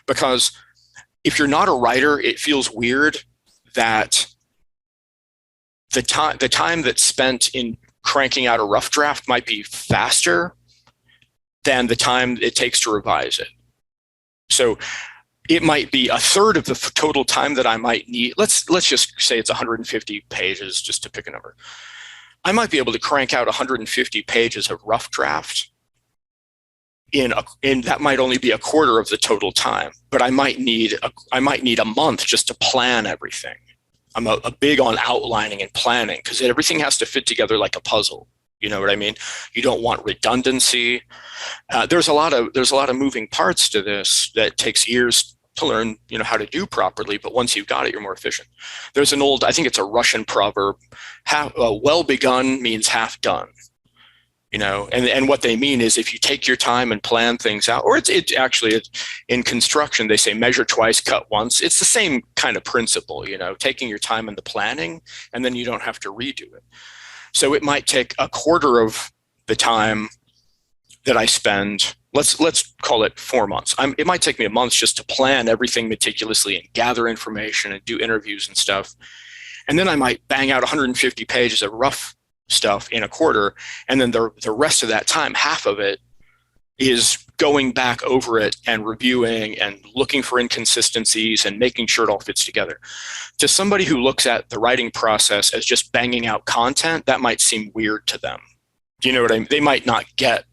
Because if you're not a writer, it feels weird that the time that's spent in cranking out a rough draft might be faster than the time it takes to revise it. So it might be a third of the total time that I might need. Let's just say it's 150 pages, just to pick a number. I might be able to crank out 150 pages of rough draft in that might only be a quarter of the total time, but I might need a month just to plan everything. I'm a big on outlining and planning because everything has to fit together like a puzzle. You know what I mean? You don't want redundancy. There's a lot of moving parts to this that takes years to learn, how to do properly. But once you've got it, you're more efficient. There's an old, I think it's a Russian proverb, well begun means half done. And what they mean is if you take your time and plan things out, or it's actually in construction, they say measure twice, cut once. It's the same kind of principle, taking your time in the planning, and then you don't have to redo it. So it might take a quarter of the time that I spend, let's call it 4 months. It might take me a month just to plan everything meticulously and gather information and do interviews and stuff. And then I might bang out 150 pages of rough stuff in a quarter, and then the rest of that time, half of it, is going back over it and reviewing and looking for inconsistencies and making sure it all fits together. To somebody who looks at the writing process as just banging out content, that might seem weird to them. Do you know what I mean? They might not get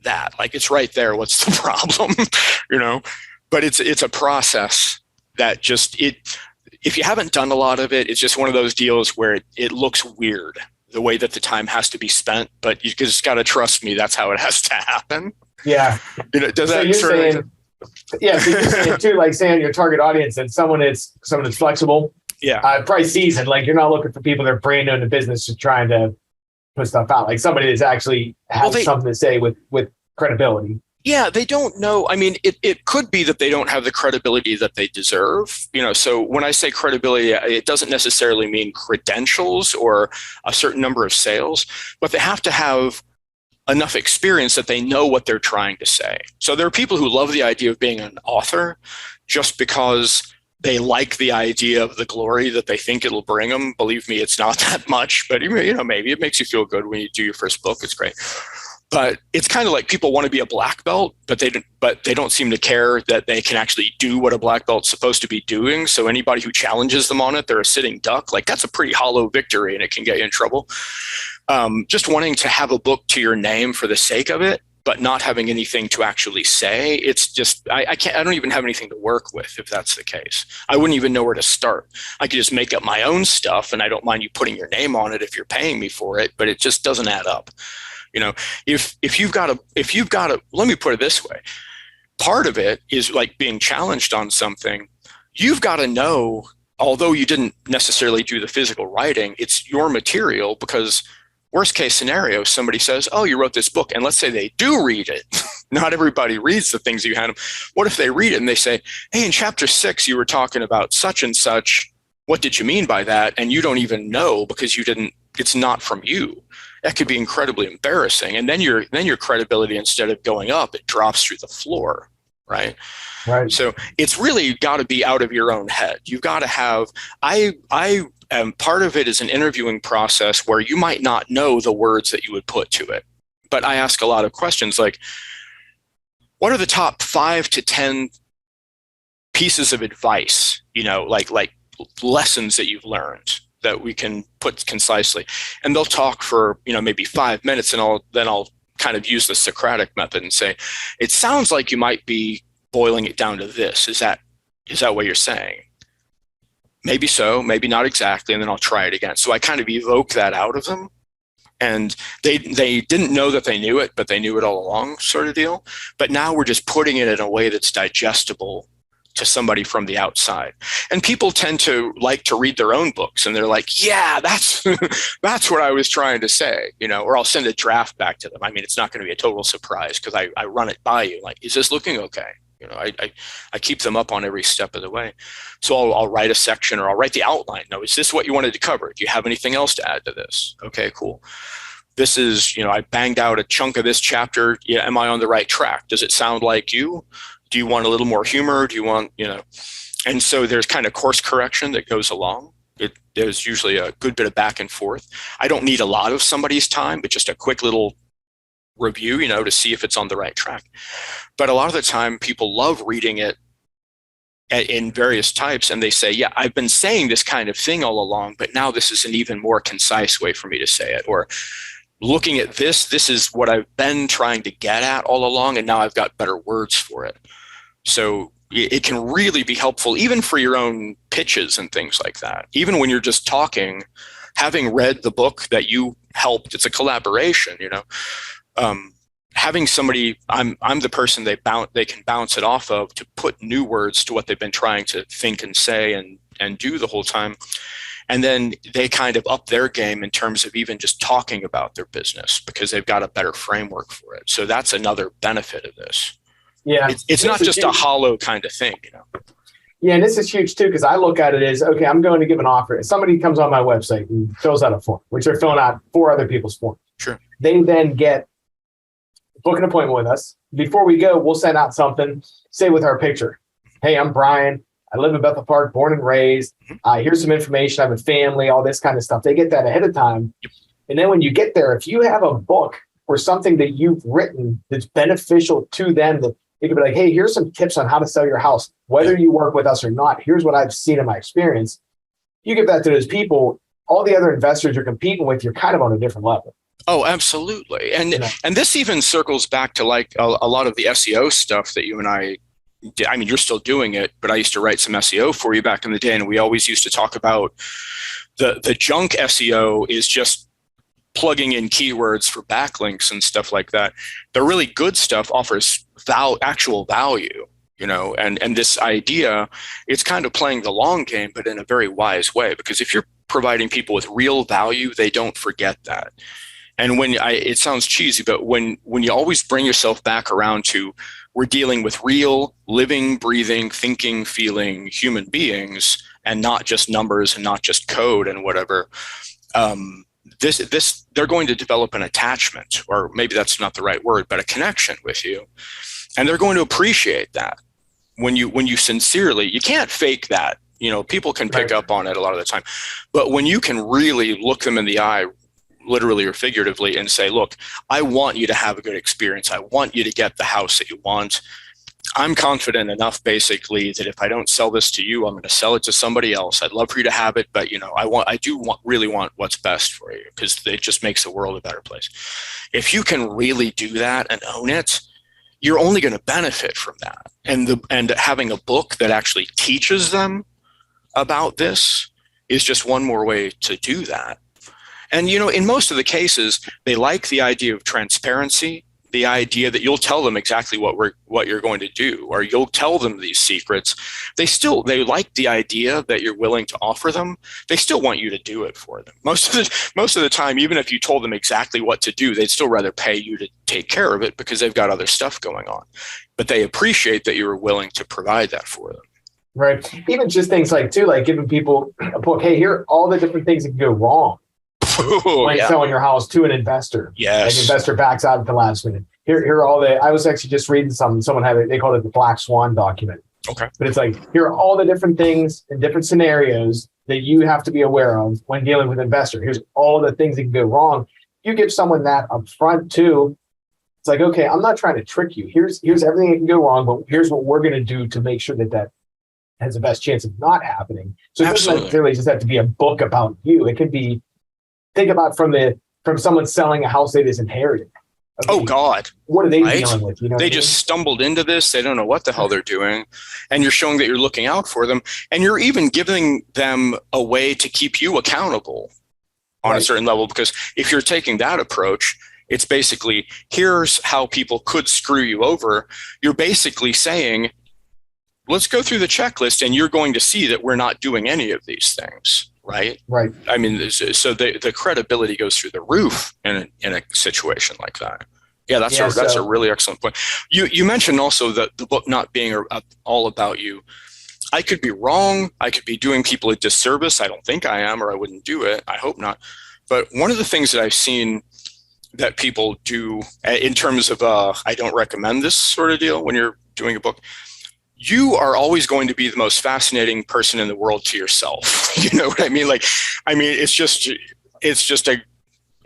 that. Like, it's right there. What's the problem? But it's a process that if you haven't done a lot of it, it's just one of those deals where it looks weird, the way that the time has to be spent, but you just got to trust me. That's how it has to happen. Yeah. Does so that you're saying, yeah. So you're saying too, like saying your target audience and someone that's flexible. Yeah. Probably seasoned. Like, you're not looking for people that are brand new in the business just trying to put stuff out. Like somebody that's actually has something to say with credibility. Yeah, they don't know. I mean, it could be that they don't have the credibility that they deserve. So when I say credibility, it doesn't necessarily mean credentials or a certain number of sales, but they have to have enough experience that they know what they're trying to say. So there are people who love the idea of being an author just because they like the idea of the glory that they think it'll bring them. Believe me, it's not that much, but maybe it makes you feel good when you do your first book. It's great. But it's kind of like people want to be a black belt, but they don't seem to care that they can actually do what a black belt's supposed to be doing. So anybody who challenges them on it, they're a sitting duck. Like, that's a pretty hollow victory, and it can get you in trouble. Just wanting to have a book to your name for the sake of it, but not having anything to actually say. It's just, I don't even have anything to work with if that's the case. I wouldn't even know where to start. I could just make up my own stuff, and I don't mind you putting your name on it if you're paying me for it, but it just doesn't add up. If you've got to, let me put it this way. Part of it is like being challenged on something. You've got to know, although you didn't necessarily do the physical writing, it's your material, because worst case scenario, somebody says, oh, you wrote this book. And let's say they do read it. Not everybody reads the things you had them. What if they read it and they say, hey, in chapter 6, you were talking about such and such. What did you mean by that? And you don't even know because it's not from you. That could be incredibly embarrassing. And then your credibility, instead of going up, it drops through the floor, right? Right. So it's really got to be out of your own head. You've got to have, part of it is an interviewing process where you might not know the words that you would put to it. But I ask a lot of questions like, what are the top 5 to 10 pieces of advice, like lessons that you've learned that we can put concisely? And they'll talk for, maybe 5 minutes, and I'll kind of use the Socratic method and say, it sounds like you might be boiling it down to this. Is that what you're saying? Maybe so, maybe not exactly. And then I'll try it again. So I kind of evoke that out of them. And they didn't know that they knew it, but they knew it all along, sort of deal. But now we're just putting it in a way that's digestible to somebody from the outside. And people tend to like to read their own books, and they're like, yeah, that's what I was trying to say, or I'll send a draft back to them. I mean, it's not going to be a total surprise because I run it by you. Like, is this looking okay? I keep them up on every step of the way. So I'll write a section, or I'll write the outline. No, is this what you wanted to cover? Do you have anything else to add to this? Okay, cool. This is, I banged out a chunk of this chapter. Yeah, am I on the right track? Does it sound like you? Do you want a little more humor? Do you want, And so there's kind of course correction that goes along. There's usually a good bit of back and forth. I don't need a lot of somebody's time, but just a quick little review, to see if it's on the right track. But a lot of the time people love reading it in various types, and they say, yeah, I've been saying this kind of thing all along, but now this is an even more concise way for me to say it. Or looking at this is what I've been trying to get at all along, and now I've got better words for it. So it can really be helpful, even for your own pitches and things like that. Even when you're just talking, having read the book that you helped, it's a collaboration, having somebody, I'm the person they can bounce it off of to put new words to what they've been trying to think and say and do the whole time. And then they kind of up their game in terms of even just talking about their business because they've got a better framework for it. So that's another benefit of this. Yeah. It's not just a hollow kind of thing, Yeah, and this is huge too, because I look at it as, okay, I'm going to give an offer. Somebody comes on my website and fills out a form, which they're filling out 4 other people's forms. Sure. They then book an appointment with us. Before we go, we'll send out something, say with our picture. Hey, I'm Bryan. I live in Bethel Park, born and raised. Here's some information. I have a family, all this kind of stuff. They get that ahead of time. Yep. And then when you get there, if you have a book or something that you've written that's beneficial to them, that it could be like, hey, here's some tips on how to sell your house, whether you work with us or not. Here's what I've seen in my experience. You give that to those people, all the other investors you're competing with, you're kind of on a different level. Oh, absolutely. And this even circles back to like a lot of the SEO stuff that you and I did. I mean, you're still doing it, but I used to write some SEO for you back in the day. And we always used to talk about the junk SEO is just plugging in keywords for backlinks and stuff like that. The really good stuff offers actual value, and this idea, it's kind of playing the long game, but in a very wise way, because if you're providing people with real value, they don't forget that. And it sounds cheesy, but when you always bring yourself back around to, we're dealing with real, living, breathing, thinking, feeling human beings, and not just numbers and not just code and whatever, they're going to develop an attachment, or maybe that's not the right word, but a connection with you. And they're going to appreciate that when you sincerely, you can't fake that, people can pick up on it a lot of the time, but when you can really look them in the eye, literally or figuratively, and say, look, I want you to have a good experience. I want you to get the house that you want. I'm confident enough, basically, that if I don't sell this to you, I'm going to sell it to somebody else. I'd love for you to have it, but I really want what's best for you, because it just makes the world a better place. If you can really do that and own it, you're only going to benefit from that. And having a book that actually teaches them about this is just one more way to do that. And, in most of the cases, they like the idea of transparency, the idea that you'll tell them exactly what you're going to do, or you'll tell them these secrets. They like the idea that you're willing to offer them. They still want you to do it for them. Most of the time, even if you told them exactly what to do, they'd still rather pay you to take care of it because they've got other stuff going on. But they appreciate that you're willing to provide that for them. Right. Even just things like giving people a book. Hey, here are all the different things that can go wrong. When selling your house to an investor. Yes. An investor backs out at the last minute. Here are all I was actually just reading something. Someone had it, they called it the Black Swan document. Okay. But it's like, here are all the different things and different scenarios that you have to be aware of when dealing with an investor. Here's all the things that can go wrong. You give someone that up front too. It's like, okay, I'm not trying to trick you. Here's everything that can go wrong, but here's what we're going to do to make sure that has the best chance of not happening. So it doesn't necessarily just have to be a book about you. It could be, think about from someone selling a house they just inherited. Okay, oh God. What are they dealing with? They just stumbled into this. They don't know what the hell they're doing. And you're showing that you're looking out for them. And you're even giving them a way to keep you accountable on a certain level. Because if you're taking that approach, it's basically, here's how people could screw you over. You're basically saying, let's go through the checklist and you're going to see that we're not doing any of these things. Right. I mean, so the credibility goes through the roof in a situation like that. Yeah, that's a really excellent point. You mentioned also that the book not being all about you. I could be wrong. I could be doing people a disservice. I don't think I am, or I wouldn't do it. I hope not. But one of the things that I've seen that people do in terms of I don't recommend this sort of deal when you're doing a book. you are always going to be the most fascinating person in the world to yourself. You know what I mean? Like, I mean, it's just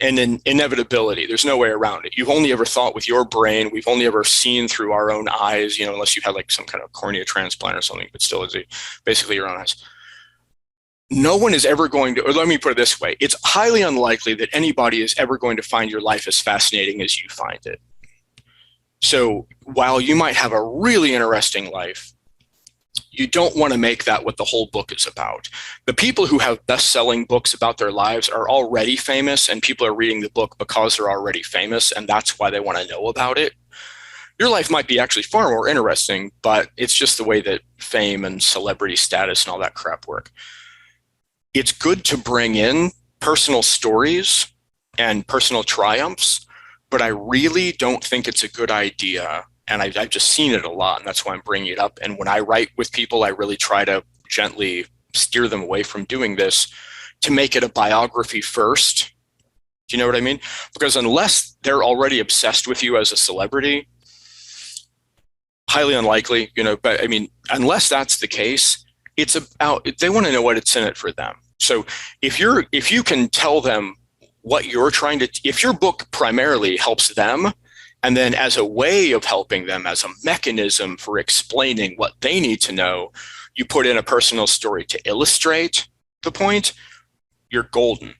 an inevitability. There's no way around it. You've only ever thought with your brain. We've only ever seen through our own eyes, you know, unless you had like some kind of cornea transplant or something, but still basically your own eyes. No one is ever going to, or let me put it this way. It's highly unlikely that anybody is ever going to find your life as fascinating as you find it. So while you might have a really interesting life, you don't want to make that what the whole book is about. The people who have best-selling books about their lives are already famous, and people are reading the book because they're already famous, and that's why they want to know about it. Your life might be actually far more interesting, but it's just the way that fame and celebrity status and all that crap work. It's good to bring in personal stories and personal triumphs, but I really don't think it's a good idea. And I've just seen it a lot, and that's why I'm bringing it up. And when I write with people, I really try to gently steer them away from doing this, to make it a biography first. Do you know what I mean? Because unless they're already obsessed with you as a celebrity, highly unlikely, you know, but I mean, unless that's the case, it's about, they want to know what it's in it for them. So if you can tell them what you're trying to, if your book primarily helps them, and then as a way of helping them, as a mechanism for explaining what they need to know, you put in a personal story to illustrate the point, you're golden.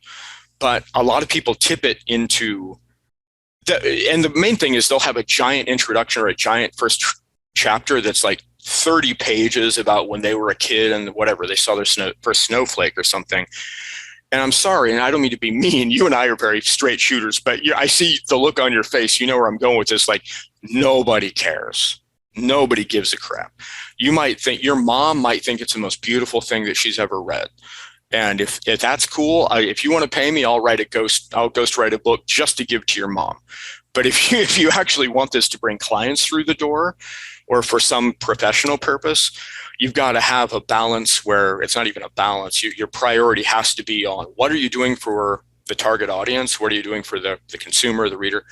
But a lot of people tip it into, and the main thing is they'll have a giant introduction or a giant first chapter that's like 30 pages about when they were a kid and whatever, they saw their first snowflake or something. And I'm sorry, and I don't mean to be mean. You and I are very straight shooters, but I see the look on your face. You know where I'm going with this. Like, nobody cares. Nobody gives a crap. You might think, your mom might think it's the most beautiful thing that she's ever read. And if that's cool, if you want to pay me, I'll ghostwrite a book just to give to your mom. But if you actually want this to bring clients through the door, or for some professional purpose, you've got to have a balance where it's not even a balance. Your priority has to be on what are you doing for the target audience? What are you doing for the consumer, the reader?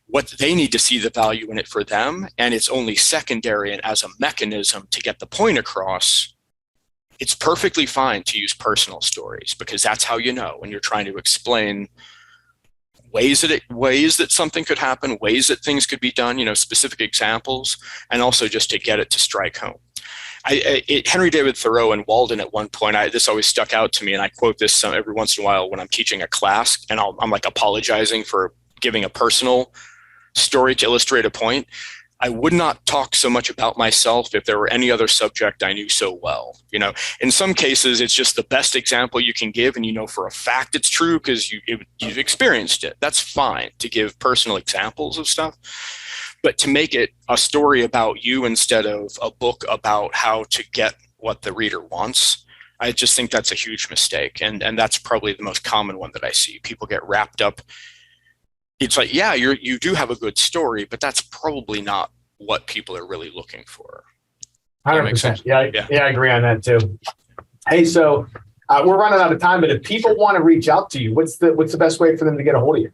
What they need to see the value in it for them. And it's only secondary, and as a mechanism to get the point across, it's perfectly fine to use personal stories, because that's how you know when you're trying to explain ways that something could happen, ways that things could be done, you know, specific examples, and also just to get it to strike home. Henry David Thoreau and Walden at one point, this always stuck out to me, and I quote this every once in a while when I'm teaching a class, and I'm like apologizing for giving a personal story to illustrate a point. I would not talk so much about myself if there were any other subject I knew so well. You know, in some cases, it's just the best example you can give, and you know for a fact it's true because you've experienced it. That's fine to give personal examples of stuff. But to make it a story about you instead of a book about how to get what the reader wants, I just think that's a huge mistake. And that's probably the most common one that I see. People get wrapped up. It's like, yeah, you do have a good story, but that's probably not what people are really looking for. 100%. Yeah, I agree on that too. Hey, so we're running out of time, but if people want to reach out to you, what's the best way for them to get a hold of you?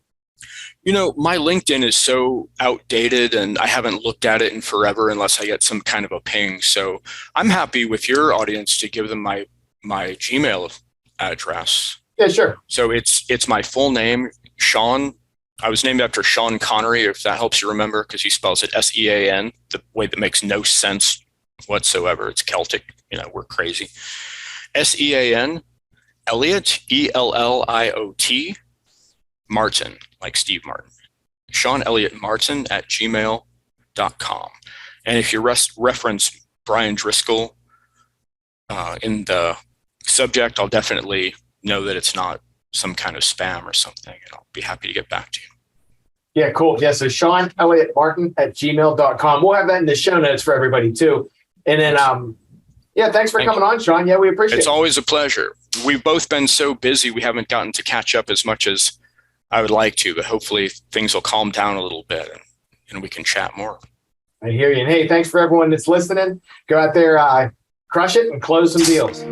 You know, my LinkedIn is so outdated, and I haven't looked at it in forever unless I get some kind of a ping. So I'm happy with your audience to give them my Gmail address. Yeah, sure. So it's my full name, Sean. I was named after Sean Connery, if that helps you remember, because he spells it S-E-A-N, the way that makes no sense whatsoever. It's Celtic. You know, we're crazy. S-E-A-N, Elliot, E-L-L-I-O-T, Martin, like Steve Martin. Sean Elliot Martin at gmail.com. And if you reference Bryan Driscoll in the subject, I'll definitely know that it's not some kind of spam or something, and I'll be happy to get back to you. Yeah, cool. Yeah, so Sean Elliot Martin at gmail.com. We'll have that in the show notes for everybody too. And then, thanks for coming on, Sean. Yeah, we appreciate it. It's always a pleasure. We've both been so busy, we haven't gotten to catch up as much as I would like to, but hopefully things will calm down a little bit and we can chat more. I hear you. And hey, thanks for everyone that's listening. Go out there, crush it and close some deals.